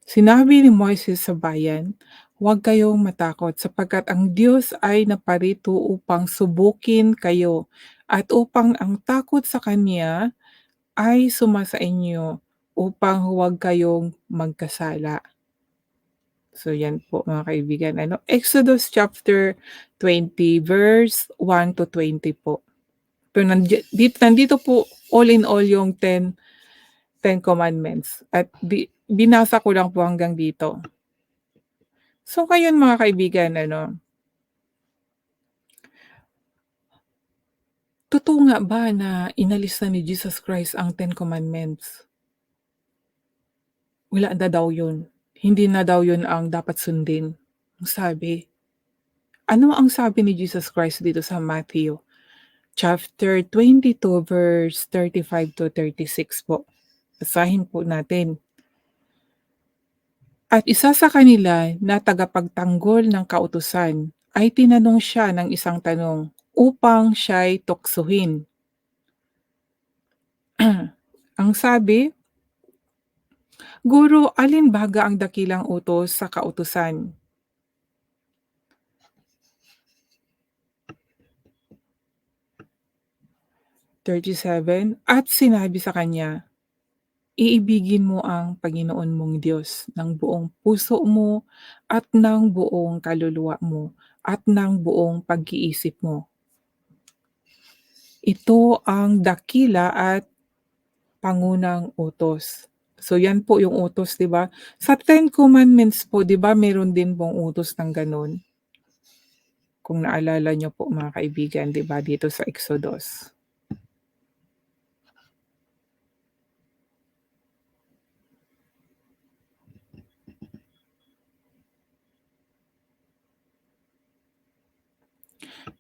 sinabi ni Moises sa bayan, "Huwag kayong matakot sapagkat ang Diyos ay naparito upang subukin kayo at upang ang takot sa Kanya ay sumasa inyo upang huwag kayong magkasala." So yan po mga kaibigan, Exodus chapter 20 verse 1 to 20 po. Pero nandito po all in all yung Ten Commandments at binasa ko lang po hanggang dito. So ngayon mga kaibigan, totoo nga ba na inalis na ni Jesus Christ ang Ten Commandments? Wala na daw yun. Hindi na daw yun ang dapat sundin, ang sabi. Ano ang sabi ni Jesus Christ dito sa Matthew chapter 22 verse 35 to 36 po? Basahin po natin. "At isa sa kanila na tagapagtanggol ng kautusan ay tinanong siya ng isang tanong upang siya'y tuksohin." Ang sabi, "Guro, alin baga ang dakilang utos sa kautusan?" 37, at sinabi sa kanya, "Iibigin mo ang Panginoon mong Diyos ng buong puso mo at ng buong kaluluwa mo at ng buong pag-iisip mo. Ito ang dakila at pangunang utos." So yan po yung utos, 'di ba? Sa Ten Commandments po, 'di ba, meron din pong utos ng gano'n? Kung naalala niyo po mga kaibigan, 'di ba, dito sa Exodus.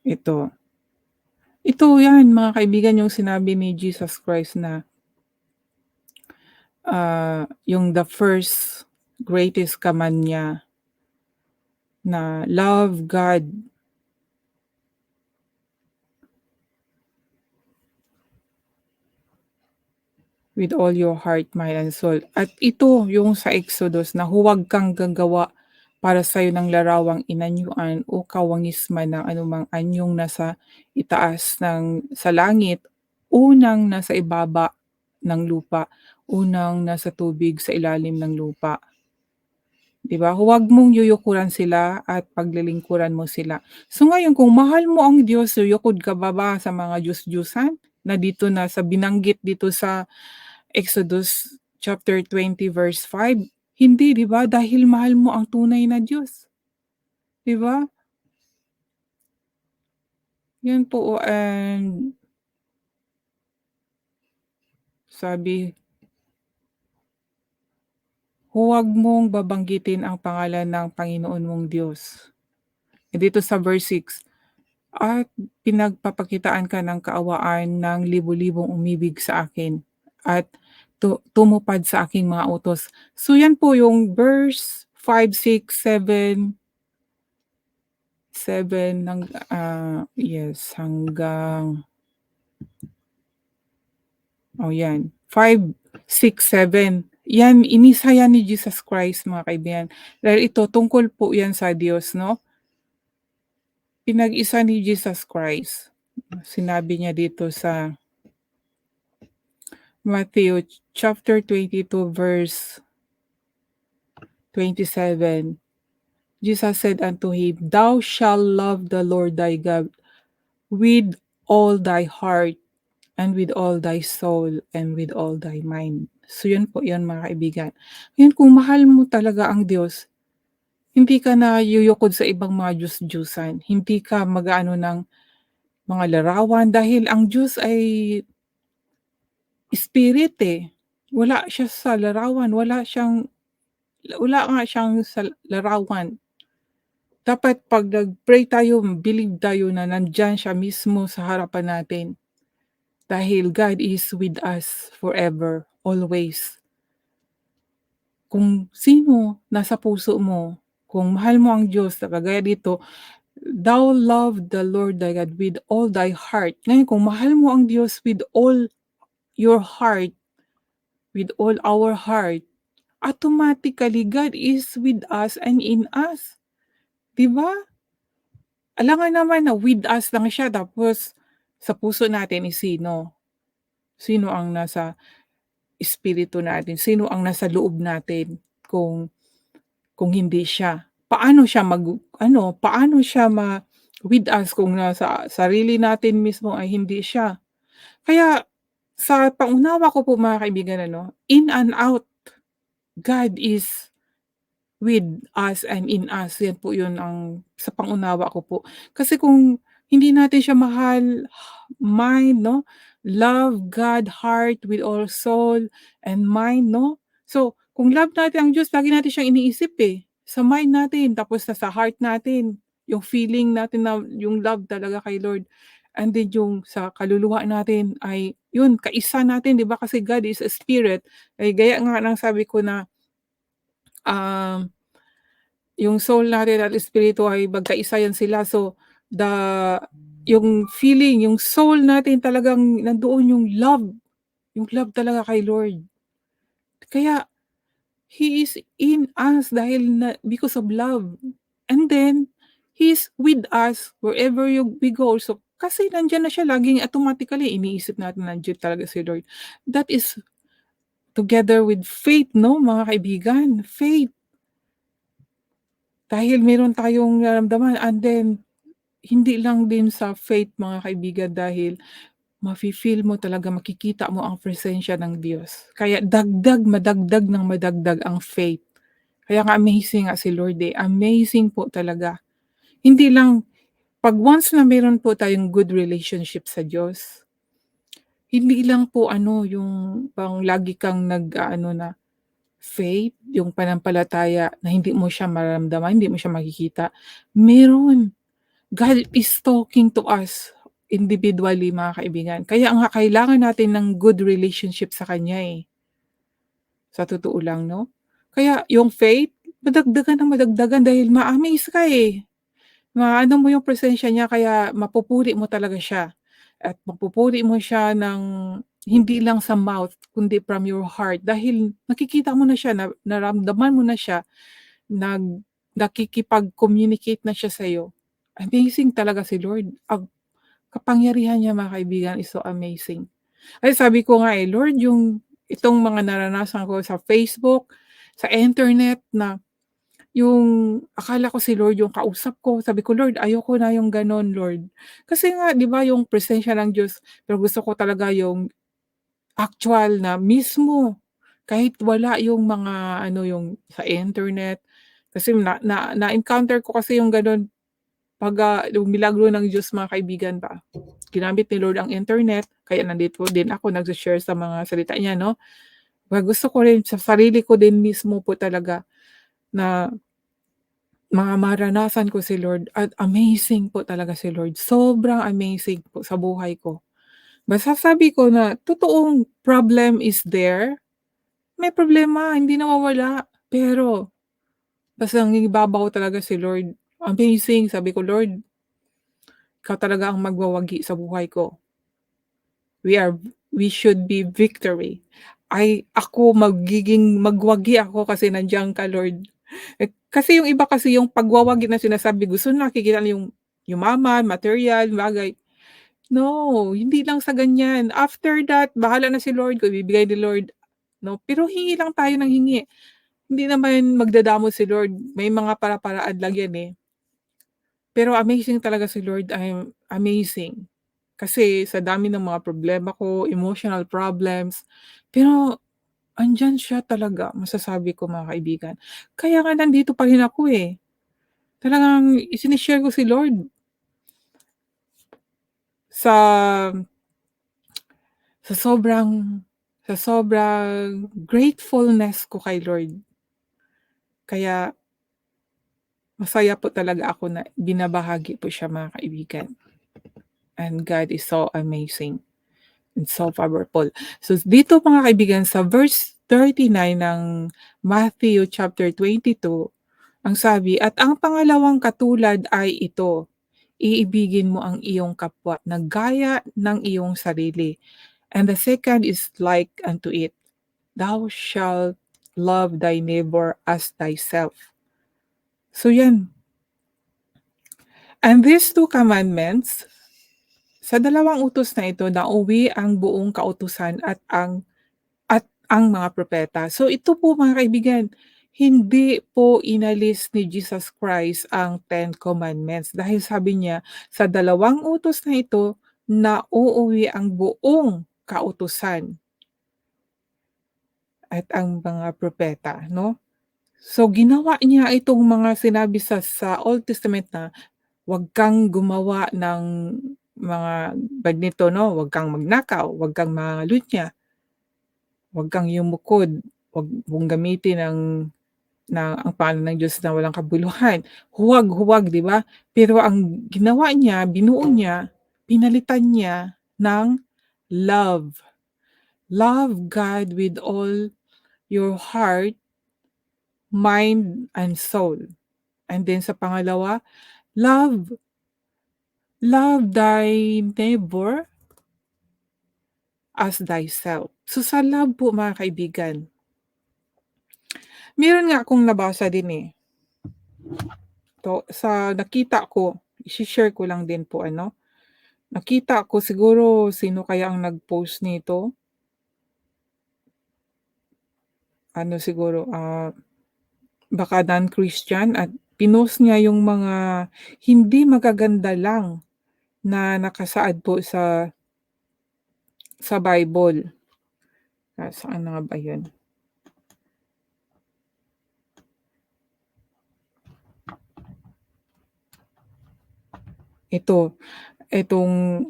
Ito. Ito yan mga kaibigan yung sinabi ni Jesus Christ na, yung the first greatest command niya na love God with all your heart, mind, and soul. At ito yung sa Exodus na huwag kang gagawa para sa'yo ng larawang inanyuan o kawangisman ng anumang anyong nasa itaas sa langit, unang nasa ibaba ng lupa, unang nasa tubig sa ilalim ng lupa. 'Di ba? Huwag mong yuyukuran sila at paglilingkuran mo sila. So ngayon kung mahal mo ang Diyos, yuyukod ka ba sa mga Diyos-Diyusan na dito na sa binanggit dito sa Exodus chapter 20 verse 5? Hindi, 'di ba? Dahil mahal mo ang tunay na Diyos, 'di ba? 'Yan po, and sabi, huwag mong babanggitin ang pangalan ng Panginoon mong Diyos. Dito sa verse 6, "At pinagpapakitaan ka ng kaawaan ng libu-libong umibig sa akin at tumupad sa aking mga utos." So yan po yung verse 5, 6, 7, 7 yes, hanggang, yan, 5, 6, 7. Yan, inisa yan ni Jesus Christ mga kaibigan. Dahil ito tungkol po yan sa Diyos, 'no? Pinag-isa ni Jesus Christ. Sinabi niya dito sa Matthew chapter 22 verse 27, Jesus said unto him, "Thou shalt love the Lord thy God with all thy heart and with all thy soul and with all thy mind." So yun po yun mga kaibigan. Ngayon kung mahal mo talaga ang Diyos, hindi ka na yuyukod sa ibang mga Diyos-Diyusan, hindi ka mag-aano ng mga larawan dahil ang Diyos ay spirit, eh. Wala siya sa larawan, wala nga siyang sa larawan. Dapat 'pag nag-pray tayo, believe tayo na nandiyan siya mismo sa harapan natin. Dahil God is with us forever, always. Kung sino nasa puso mo, kung mahal mo ang Diyos na kagaya dito, "Thou love the Lord thy God with all thy heart." Ngayon kung mahal mo ang Diyos with all your heart, with all our heart, automatically God is with us and in us, 'di ba? Alangan naman na with us lang siya tapos sa puso natin is sino? Sino ang nasa espiritu natin? Sino ang nasa loob natin kung hindi siya? Paano siya with us kung nasa sarili natin mismo ay hindi siya? Kaya sa pangunawa ko po mga kaibigan in and out, God is with us and in us, yan po yun ang sa pangunawa ko po. Kasi kung hindi natin siya mahal, mind 'no, love God heart with all soul and mind 'no. So, kung love natin ang Diyos lagi natin siyang iniisip, eh, sa mind natin tapos sa heart natin, yung feeling natin na yung love talaga kay Lord. And then yung sa kaluluwa natin ay yun kaisa natin 'di ba kasi God is a spirit, ay gaya nga ng sabi ko na, um yung soul natin at espiritu ay magkaisa yan sila. So, yung feeling, yung soul natin talagang nandoon yung love talaga kay Lord. Kaya He is in us dahil because of love. And then, He's with us wherever we go. So, kasi nandiyan na siya laging automatically iniisip natin nandiyan talaga si Lord. That is together with faith 'no, mga kaibigan, faith. Dahil meron tayong nararamdaman and then hindi lang din sa faith mga kaibigan dahil mafi-feel mo talaga, makikita mo ang presensya ng Diyos. Kaya madagdag ng madagdag ang faith. Kaya nga amazing nga si Lord, eh, amazing po talaga. Hindi lang 'pag once na meron po tayong good relationship sa Diyos, hindi lang po yung pang lagi kang nag-aano na faith, yung pananampalataya na hindi mo siya mararamdaman, hindi mo siya makikita. Meron. God is talking to us individually mga kaibigan. Kaya nga kailangan natin ng good relationship sa kanya, eh, sa totoo lang 'no. Kaya yung faith, madagdagan ng madagdagan dahil ma-amaze ka, eh. Maano mo yung presensya niya kaya mapupuri mo talaga siya at mapupuri mo siya ng hindi lang sa mouth kundi from your heart dahil nakikita mo na siya, naramdaman mo na siya, nakikipag-communicate na siya sa'yo. Amazing talaga si Lord, ang kapangyarihan niya mga kaibigan is so amazing. Ay sabi ko nga, eh, Lord yung itong mga naranasan ko sa Facebook, sa internet na yung akala ko si Lord yung kausap ko, sabi ko, "Lord ayoko na yung gano'n Lord." Kasi nga 'di ba yung presensya ng Diyos, pero gusto ko talaga yung actual na mismo, kahit wala yung mga yung sa internet. Kasi na-encounter ko kasi yung gano'n 'pag, yung milagro ng Diyos mga kaibigan ba. Ginamit ni Lord ang internet, kaya nandito din ako nagse-share sa mga salita niya 'no. Kaya gusto ko rin sa sarili ko din mismo po talaga na maranasan ko si Lord at amazing po talaga si Lord, sobrang amazing po sa buhay ko. Masasabi ko na totoong problem is there, may problema hindi nawawala, pero basta nangingibabaw talaga si Lord. Amazing, sabi ko, "Lord, ikaw talaga ang magwawagi sa buhay ko. We are we should be victory." Ako magwagi ako kasi nandiyan ka Lord. Kasi yung iba kasi yung pagwawagi na sinasabi gusto nakikita nila yung yumaman, material, bagay. No, hindi lang sa ganyan. After that, bahala na si Lord kung ibibigay ni Lord, 'no. Pero hingi lang tayo ng hingi. Hindi naman magdadamot si Lord, may mga para-paraan lang yan, eh. Pero amazing talaga si Lord, amazing. Kasi sa dami ng mga problema ko, emotional problems, pero Andiyan siya talaga, masasabi ko mga kaibigan. Kaya nga nandito pa rin ako, eh. Talagang shine-share ko si Lord sa sa sobrang sa sobrang gratefulness ko kay Lord. Kaya masaya po talaga ako na binabahagi po siya mga kaibigan. And God is so amazing and so powerful. So dito mga kaibigan sa verse 39 ng Matthew chapter 22, ang sabi, "At ang pangalawang katulad ay ito, iibigin mo ang iyong kapwa na gaya ng iyong sarili. And the second is like unto it, thou shalt love thy neighbor as thyself." So yan. And these two commandments, sa dalawang utos na ito nauwi ang buong kautusan at ang mga propeta. So ito po mga kaibigan, hindi po inalis ni Jesus Christ ang Ten Commandments dahil sabi niya sa dalawang utos na ito nauuwi ang buong kautusan at ang mga propeta, 'no? So ginawa niya itong mga sinabi sa Old Testament na huwag kang gumawa ng mga ganito 'no, huwag kang magnakaw, huwag kang mangalunya, huwag kang yumukod, huwag mong gamitin ang pangalan ng Diyos na walang kabuluhan. Huwag, huwag, 'di ba? Pero ang ginawa niya, binuo niya, pinalitan niya ng love. Love God with all your heart, mind, and soul. And then sa pangalawa, love love thy neighbor as thyself. So sa love po mga kaibigan, meron nga akong nabasa din, eh, sa nakita ko, ishi-share ko lang din po ano. Nakita ko siguro sino kaya ang nag-post nito, ano siguro, baka non-Christian at pinost niya yung mga hindi magaganda lang na nakasaad po sa Bible. Saan na nga ba yun? Ito, itong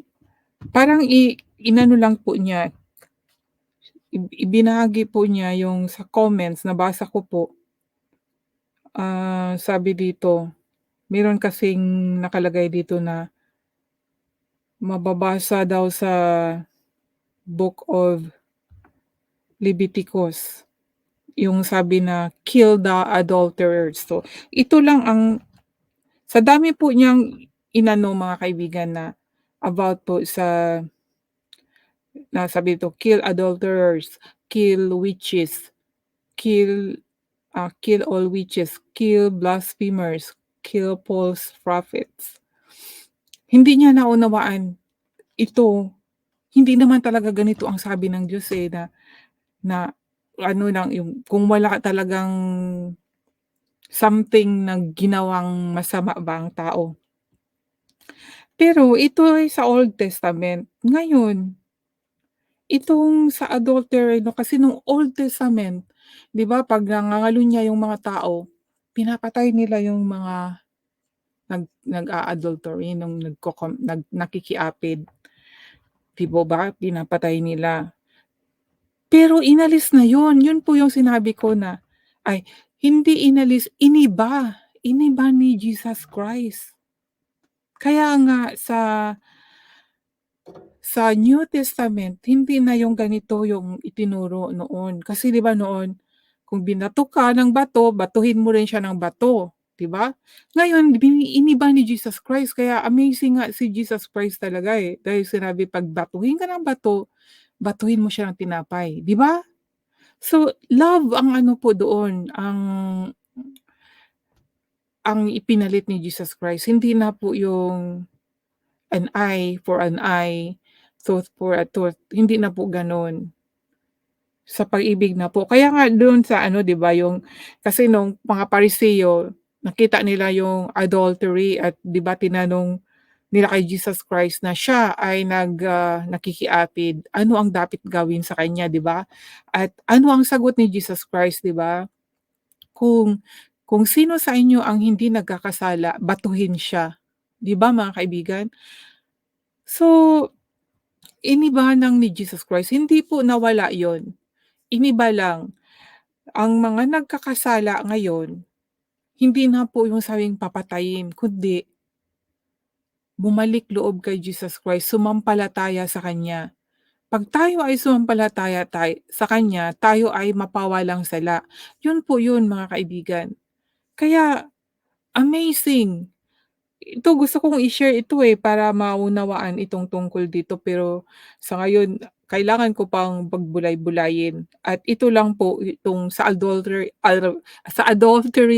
parang inano lang po niya, ibinahagi po niya yung sa comments nabasa ko po, sabi dito, meron kasing nakalagay dito na mababasa daw sa Book of Leviticus, yung sabi na, "Kill the adulterers." So, ito lang ang sa dami po niyang inano mga kaibigan na about po sabi dito, "Kill adulterers, kill witches, kill, kill all witches, kill blasphemers, kill false prophets." Hindi niya naunawaan ito, hindi naman talaga ganito ang sabi ng Diyos, eh, na na ano lang yung kung wala talagang something na ginawang masama ba ang tao. Pero ito ay sa Old Testament. Ngayon, itong sa adultery 'no, kasi nung Old Testament, 'di ba 'pag nangangalunya yung mga tao, pinapatay nila yung mga nag-a-adultery nung nakikiapid, 'di po ba, pinapatay nila. Pero inalis na yun, yun po yung sinabi ko na ay hindi inalis, iniba ni Jesus Christ. Kaya nga sa New Testament hindi na yung ganito yung itinuro noon. Kasi 'di ba noon, kung binato ka ng bato, batuhin mo rin siya ng bato, 'di ba? Ngayon iniba ni Jesus Christ, kaya amazing nga si Jesus Christ talaga, eh, dahil sinabi 'pag batuhin ka ng bato, batuhin mo siya ng tinapay, 'di ba? So, love ang ano po doon, ang ipinalit ni Jesus Christ, hindi na po yung an eye for an eye, tooth for a tooth, hindi na po gano'n. Sa pag-ibig na po. Kaya nga do'n sa ano 'di ba yung kasi nung mga Pariseo, nakita nila yung adultery at 'di ba tinanong nila kay Jesus Christ na siya ay nakikiapid, ano ang dapat gawin sa kanya, 'di ba? At ano ang sagot ni Jesus Christ, 'di ba? Kung kung sino sa inyo ang hindi nagkakasala, batuhin siya, 'di ba mga kaibigan? So, iniba lang ni Jesus Christ, hindi po nawala 'yon, iniba lang. Ang mga nagkakasala ngayon, hindi na po yung sabing papatayin, kundi bumalik loob kay Jesus Christ, sumampalataya sa Kanya. 'Pag tayo ay sumampalataya sa Kanya, tayo ay mapawalang sala. Yun po yun mga kaibigan. Kaya amazing. Ito gusto kong i-share ito, para maunawaan itong tungkol dito pero sa ngayon kailangan ko pang pagbulay-bulayin at ito lang po itong sa adultery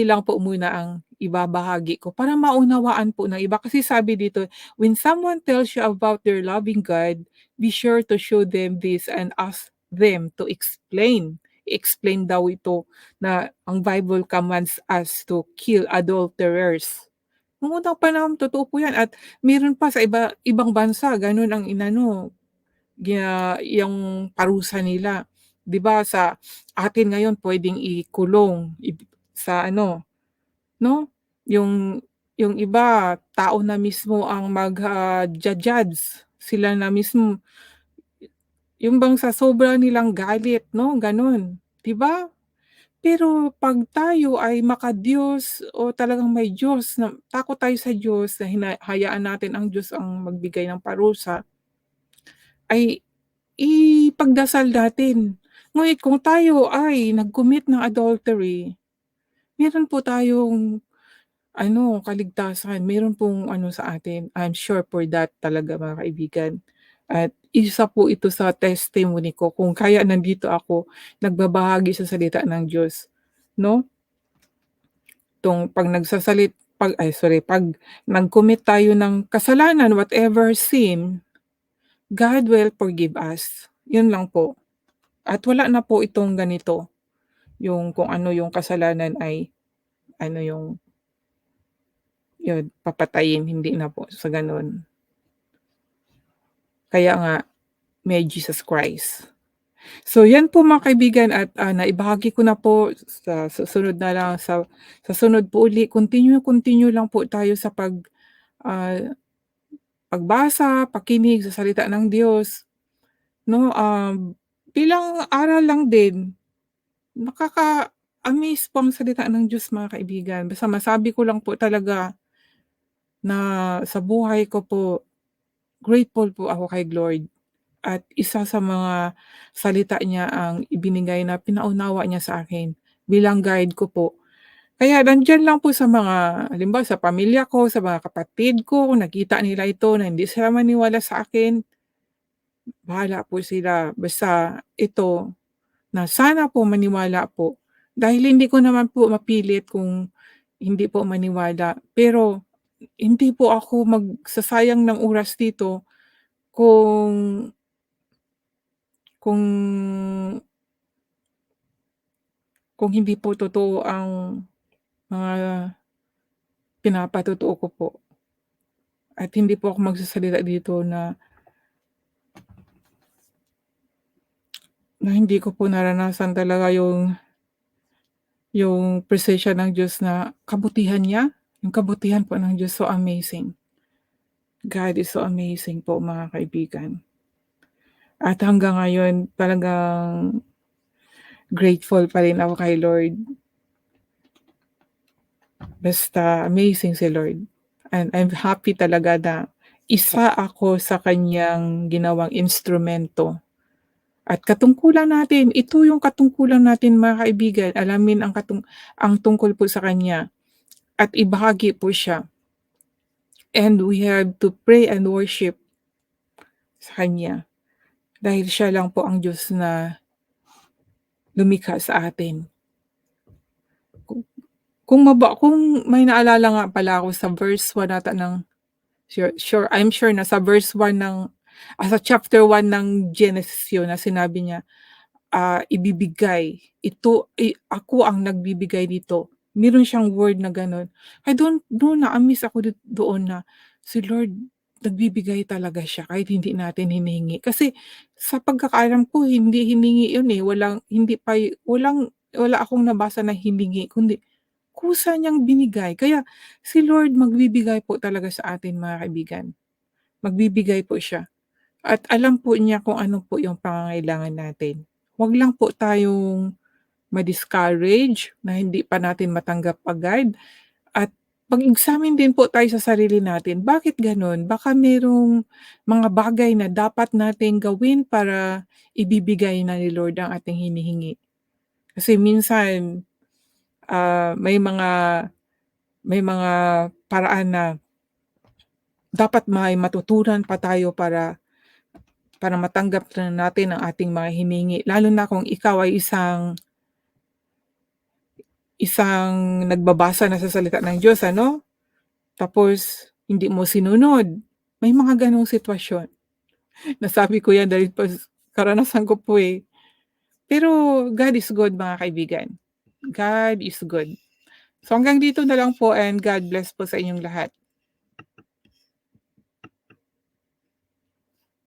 lang po muna ang ibabahagi ko para maunawaan po ng iba. Kasi sabi dito, "When someone tells you about their loving God, be sure to show them this and ask them to explain." I-explain daw ito na ang Bible commands us to kill adulterers. Noong unang panahon totoo po 'yan at meron pa sa ibang bansa gano'n ang inano, yung parusa nila. 'Di ba sa atin ngayon puwedeng ikulong sa ano, 'no, yung yung iba tao na mismo ang judge sila na mismo, yung bang sa sobra nilang galit 'no, gano'n, 'di ba? Pero 'pag tayo ay maka-Diyos o talagang may Diyos na takot tayo sa Diyos na hayaan natin ang Diyos ang magbigay ng parusa, ay ipagdasal natin. Ngunit kung tayo ay nag-commit ng adultery, meron po tayong kaligtasan, meron pong sa atin, I'm sure for that talaga mga kaibigan. At isa po ito sa testimony ko kung kaya nandito ako nagbabahagi sa salita ng Diyos, 'no? 'Pag nag-commit tayo ng kasalanan, whatever sin, God will forgive us, 'yun lang po. At wala na po itong ganito, yung kung ano yung kasalanan ay ano yung 'yun papatayin, hindi na po sa gano'n. Kaya nga may Jesus Christ. So 'yan po mga kaibigan at, naibahagi ko na po sa susunod na lang sa sunod po uli continue lang po tayo sa ah, pagbasa, pakinig sa salita ng Diyos 'no, bilang aral lang din, nakaka-amaze po ang salita ng Diyos mga kaibigan. Basta masabi ko lang po talaga na sa buhay ko po, grateful po ako kay Lord at isa sa mga salita niya ang ibinigay na pinaunawa niya sa akin bilang guide ko po. Kaya nandiyan lang po sa mga halimbawa sa pamilya ko, sa mga kapatid ko, kung nakita nila ito na hindi sila maniwala sa akin, bahala po sila. Basta ito, na sana po maniwala po. Dahil hindi ko naman po mapilit kung hindi po maniwala. Pero hindi po ako magsasayang ng oras dito kung kung kung hindi po totoo ang mga pinapatotoo ko po. At hindi po ako magsasalita dito na hindi ko po naranasan talaga yung presensya ng Diyos na kabutihan niya, yung kabutihan po ng Diyos so amazing. God is so amazing po mga kaibigan. At hanggang ngayon talagang grateful pa rin ako kay Lord. Basta amazing si Lord. And I'm happy talaga na isa ako sa kanyang ginawang instrumento. At katungkulan natin, ito yung katungkulan natin mga kaibigan, alamin ang tungkol po sa kanya at ibahagi po siya. And we have to pray and worship sa kanya dahil siya lang po ang Diyos na lumikha sa atin. Kung may naalala nga pala ako sa verse 1 ata ng I'm sure na sa verse 1 sa chapter 1 ng Genesis yun na sinabi niya, ibibigay, ako ang nagbibigay dito. Meron siyang word na gano'n. I don't know, na-amaze ako doon na si Lord nagbibigay talaga siya kahit hindi natin hinihingi. Kasi sa pagkakaalam ko hindi hiningi yun, eh, hindi pa wala akong nabasa na hiningi kundi kusa niyang binigay. Kaya si Lord magbibigay po talaga sa atin mga kaibigan, magbibigay po siya at alam po niya kung ano po yung pangangailangan natin. Huwag lang po tayong ma-discourage na hindi pa natin matanggap agad at mag-examine din po tayo sa sarili natin. Bakit gano'n? Baka merong mga bagay na dapat nating gawin para ibibigay na ni Lord ang ating hinihingi. Kasi minsan, may mga paraan na dapat may matutunan pa tayo para matanggap na natin ang ating mga hinihingi. Lalo na kung ikaw ay isang isang nagbabasa na sa salita ng Diyos ano, tapos hindi mo sinunod. May mga gano'ng sitwasyon. Nasabi ko 'yan dahil karanasan ko po, eh. Pero God is good mga kaibigan. God is good. So hanggang dito na lang po and God bless po sa inyong lahat.